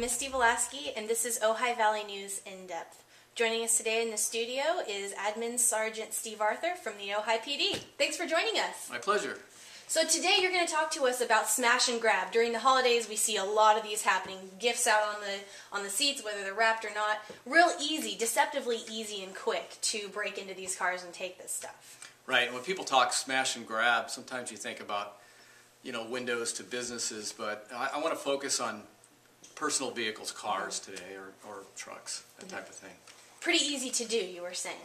Misty Velasky, and this is Ojai Valley News In Depth. Joining us today in the studio is Admin Sergeant Steve Arthur from the Ojai PD. Thanks for joining us. My pleasure. So today you're going to talk to us about smash and grab. During the holidays we see a lot of these happening. Gifts out on the seats, whether they're wrapped or not. Real easy, deceptively easy and quick to break into these cars and take this stuff. Right, and when people talk smash and grab, sometimes you think about, windows to businesses, but I want to focus on personal vehicles, cars today, or trucks, that type of thing. Pretty easy to do, you were saying.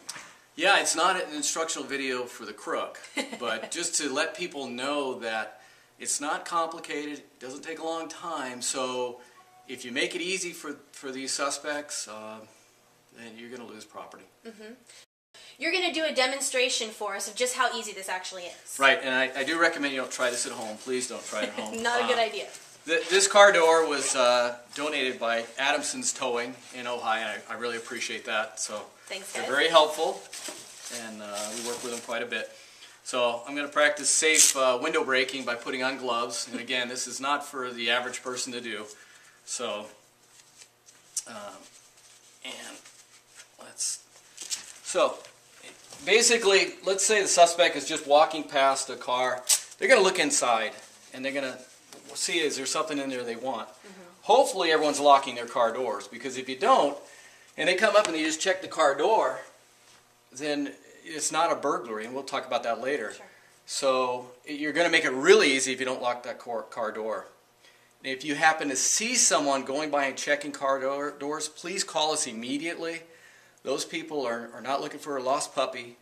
Yeah, it's not an instructional video for the crook, but just to let people know that it's not complicated, it doesn't take a long time, so if you make it easy for these suspects, then you're going to lose property. You're going to do a demonstration for us of just how easy this actually is. Right, and I do recommend you don't try this at home. Please don't try it at home. Not a good idea. This car door was donated by Adamson's Towing in Ojai, and I really appreciate that. So thanks, guys. They're very helpful, and we work with them quite a bit. So I'm going to practice safe window breaking by putting on gloves. And again, this is not for the average person to do. So, basically, let's say the suspect is just walking past a car. They're going to look inside, and they're going to see, is there something in there they want. Hopefully everyone's locking their car doors, because if you don't, and they come up and they just check the car door, then it's not a burglary, and we'll talk about that later. Sure. So you're going to make it really easy if you don't lock that car door. And if you happen to see someone going by and checking car doors, please call us immediately. Those people are not looking for a lost puppy.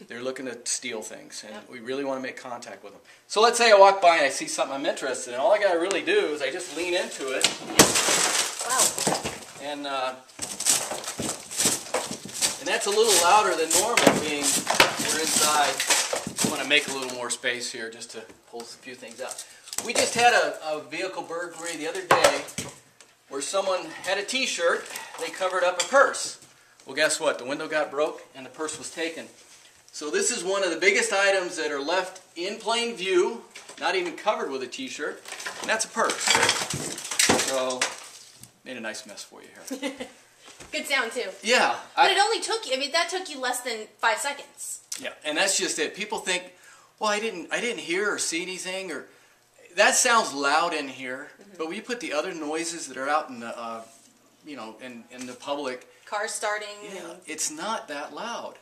They're looking to steal things, and we really want to make contact with them. So let's say I walk by and I see something I'm interested in. All I got to really do is I just lean into it. Wow. And that's a little louder than normal, being we're inside. I want to make a little more space here just to pull a few things out. We just had a vehicle burglary the other day where someone had a t-shirt. They covered up a purse. Well, guess what? The window got broke and the purse was taken. So this is one of the biggest items that are left in plain view, not even covered with a t-shirt, and that's a purse. So, made a nice mess for you here. Good sound too. Yeah. But it only took you, that took you less than 5 seconds. Yeah, and that's just it. People think, well, I didn't hear or see anything, or that sounds loud in here, but when you put the other noises that are out in the, in the public, cars starting. Yeah, it's not that loud.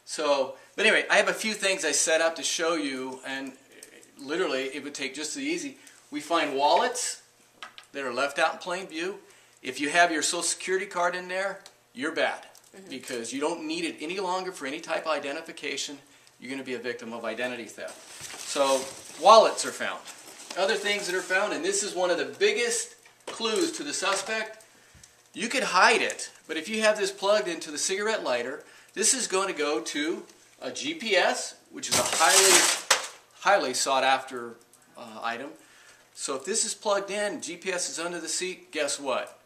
So, but anyway, I have a few things I set up to show you, and literally it would take just as easy. We find wallets that are left out in plain view. If you have your Social Security card in there, you're bad, because you don't need it any longer for any type of identification. You're going to be a victim of identity theft. So, wallets are found. Other things that are found, and this is one of the biggest clues to the suspect. You could hide it, but if you have this plugged into the cigarette lighter, this is going to go to a GPS, which is a highly sought after item. So if this is plugged in, GPS is under the seat, guess what?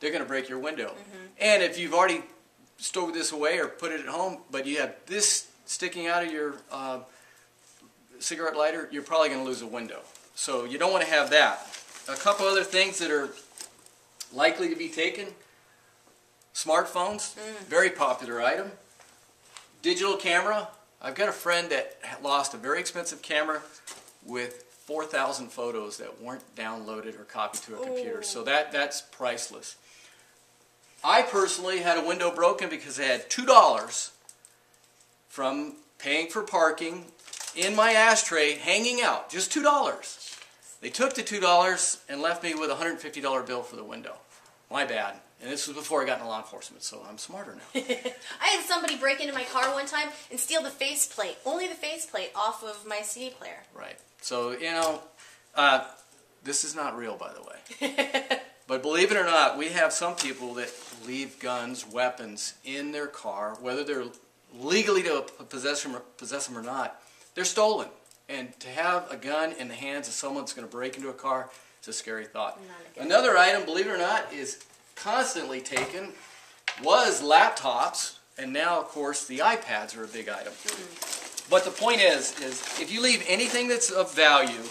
They're going to break your window. And if you've already stowed this away or put it at home, but you have this sticking out of your cigarette lighter, you're probably going to lose a window. So you don't want to have that. A couple other things that are likely to be taken. Smartphones, very popular item. Digital camera. I've got a friend that lost a very expensive camera with 4,000 photos that weren't downloaded or copied to a computer. So that's priceless. I personally had a window broken because I had $2 from paying for parking in my ashtray hanging out. Just $2. They took the $2 and left me with a $150 bill for the window. My bad. And this was before I got into law enforcement, so I'm smarter now. I had somebody break into my car one time and steal the faceplate, only the faceplate, off of my CD player. Right. So, this is not real, by the way. But believe it or not, we have some people that leave guns, weapons in their car, whether they're legally to possess them or not. They're stolen. And to have a gun in the hands of someone that's going to break into a car, it's a scary thought. Another item, believe it or not, is constantly taken was laptops, and now, of course, the iPads are a big item. But the point is if you leave anything that's of value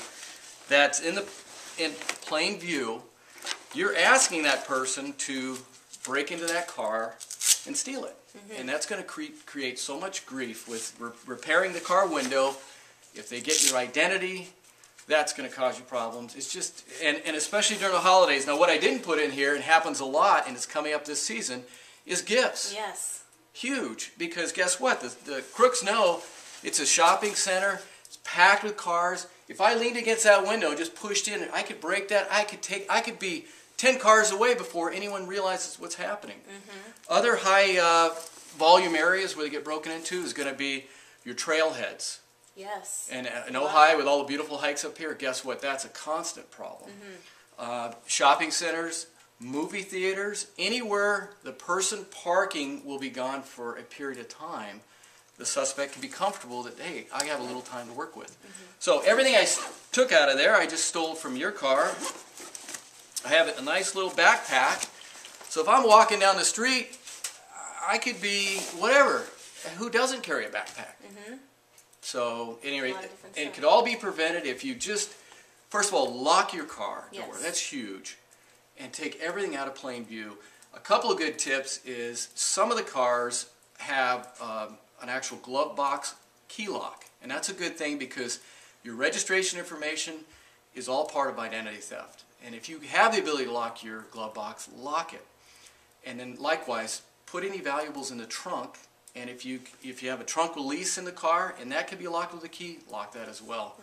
that's in plain view, you're asking that person to break into that car and steal it. And that's going to create so much grief with repairing the car window. If they get your identity, that's going to cause you problems. It's just, and especially during the holidays. Now, what I didn't put in here, and happens a lot, and it's coming up this season, is gifts. Yes. Huge, because guess what? The crooks know it's a shopping center. It's packed with cars. If I leaned against that window and just pushed in, I could break that. I could be 10 cars away before anyone realizes what's happening. Other high volume areas where they get broken into is going to be your trailheads. Yes. And in Ojai, with all the beautiful hikes up here, guess what? That's a constant problem. Shopping centers, movie theaters, anywhere the person parking will be gone for a period of time, the suspect can be comfortable that, hey, I have a little time to work with. So everything I took out of there, I just stole from your car. I have a nice little backpack. So if I'm walking down the street, I could be whatever. Who doesn't carry a backpack? So anyway, and it could all be prevented if you just, first of all, lock your car door. Yes. That's huge. And take everything out of plain view. A couple of good tips is some of the cars have an actual glove box key lock. And that's a good thing because your registration information is all part of identity theft. And if you have the ability to lock your glove box, lock it. And then likewise, put any valuables in the trunk. And if you have a trunk release in the car, and that can be locked with a key, lock that as well.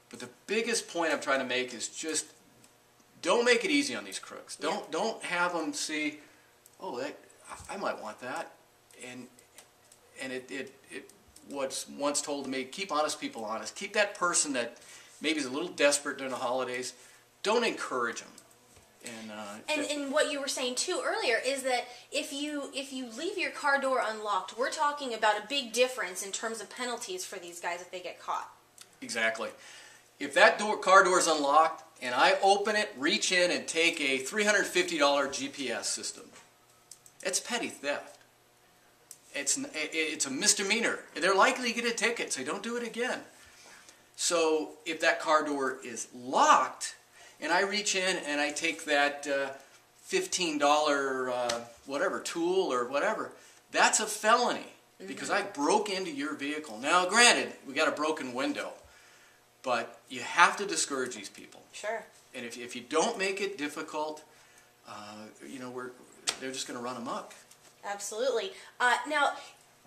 But the biggest point I'm trying to make is just don't make it easy on these crooks. Don't have them see, oh, I might want that. And it was once told to me, keep honest people honest. Keep that person that maybe is a little desperate during the holidays. Don't encourage them. And what you were saying too earlier is that if you leave your car door unlocked, we're talking about a big difference in terms of penalties for these guys if they get caught. Exactly. If that car door is unlocked and I open it, reach in and take a $350 GPS system, it's petty theft. It's a misdemeanor. They're likely to get a ticket, so don't do it again. So if that car door is locked, and I reach in and I take that $15 whatever tool or whatever, that's a felony because I broke into your vehicle. Now, granted, we got a broken window, but you have to discourage these people. Sure. And if you don't make it difficult, they're just going to run amok. Absolutely. Now,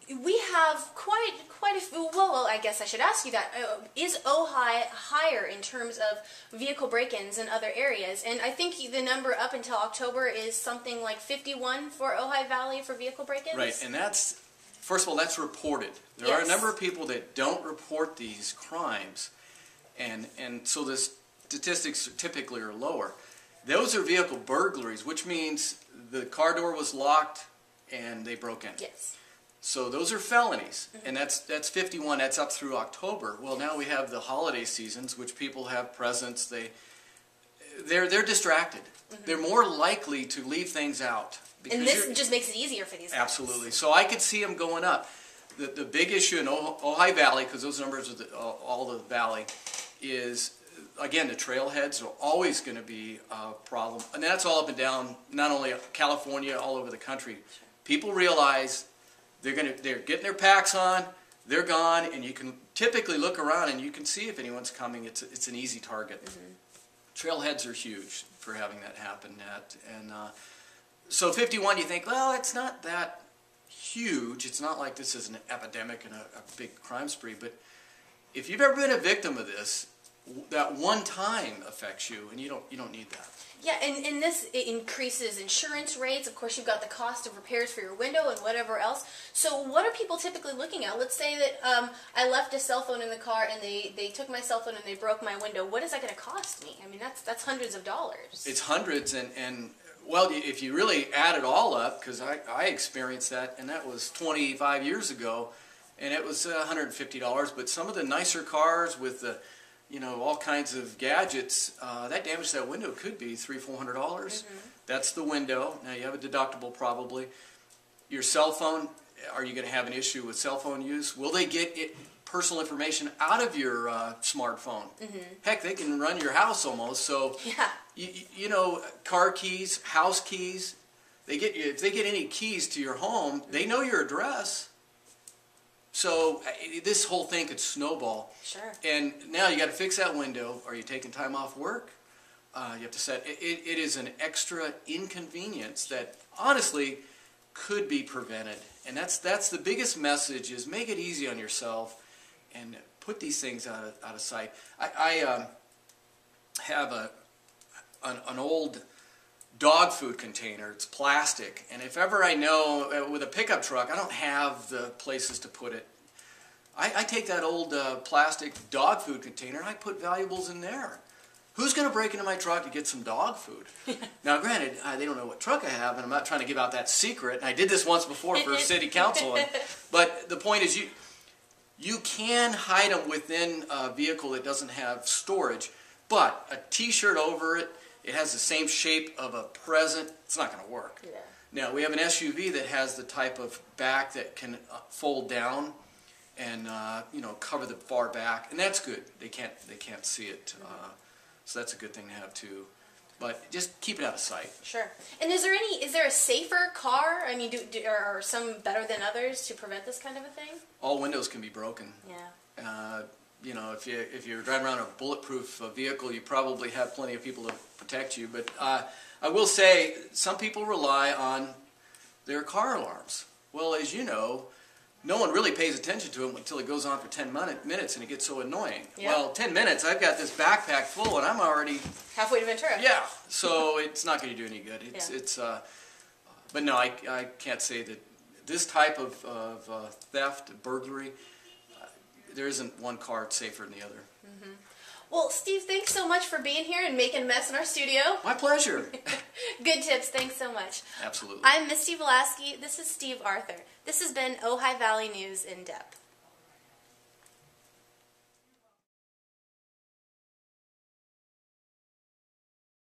we have quite a few, well, I guess I should ask you that. Is Ojai higher in terms of vehicle break-ins in other areas? And I think the number up until October is something like 51 for Ojai Valley for vehicle break-ins? Right, and that's, first of all, that's reported. There are a number of people that don't report these crimes, and so the statistics typically are lower. Those are vehicle burglaries, which means the car door was locked and they broke in. Yes. So those are felonies, and that's 51. That's up through October. Well, now we have the holiday seasons, which people have presents. They're distracted. They're more likely to leave things out. And this just makes it easier for these guys. Absolutely. So I could see them going up. The big issue in Ojai Valley, because those numbers are all the valley, is again the trailheads are always going to be a problem, and that's all up and down, not only California, all over the country. People realize they're getting their packs on, they're gone, and you can typically look around and you can see if anyone's coming. It's an easy target. Trailheads are huge for having that happen. So 51, you think, well, it's not that huge. It's not like this is an epidemic and a big crime spree. But if you've ever been a victim of this, that one time affects you, and you don't need that. Yeah, and this it increases insurance rates. Of course, you've got the cost of repairs for your window and whatever else. So what are people typically looking at? Let's say that I left a cell phone in the car and they took my cell phone and they broke my window. What is that going to cost me? I mean, that's hundreds of dollars. It's hundreds, and well, if you really add it all up, because I experienced that, and that was 25 years ago, and it was $150. But some of the nicer cars with the all kinds of gadgets, that damage to that window could be $300-400. That's the window. Now you have a deductible probably. Your cell phone, are you going to have an issue with cell phone use? Will they get personal information out of your smartphone? Heck, they can run your house almost. So You know, car keys, house keys. If they get any keys to your home, they know your address. So this whole thing could snowball. Sure. And now you got to fix that window. Are you taking time off work? You have to set. It is an extra inconvenience that honestly could be prevented. And that's the biggest message: is make it easy on yourself and put these things out of sight. I have an old dog food container. It's plastic, and if ever I know with a pickup truck I don't have the places to put it, I take that old plastic dog food container and I put valuables in there. Who's going to break into my truck to get some dog food? Now granted, they don't know what truck I have, and I'm not trying to give out that secret, and I did this once before for city council, but the point is you can hide them within a vehicle that doesn't have storage, but a t-shirt over it, it has the same shape of a present, it's not going to work. Yeah. Now, we have an SUV that has the type of back that can fold down and cover the far back, and that's good. They can't see it, so that's a good thing to have too. But just keep it out of sight. Sure. And is there a safer car? I mean, are some better than others to prevent this kind of a thing? All windows can be broken. Yeah. If you're driving around a bulletproof vehicle, you probably have plenty of people to protect you. But I will say, some people rely on their car alarms. Well, as you know, no one really pays attention to them until it goes on for 10 minutes and it gets so annoying. Yeah. Well, 10 minutes, I've got this backpack full and I'm already... halfway to Ventura. Yeah, so it's not going to do any good. But no, I can't say that this type of theft, burglary, there isn't one car safer than the other. Mm-hmm. Well, Steve, thanks so much for being here and making a mess in our studio. My pleasure. Good tips. Thanks so much. Absolutely. I'm Misty Velasky. This is Steve Arthur. This has been Ojai Valley News in Depth.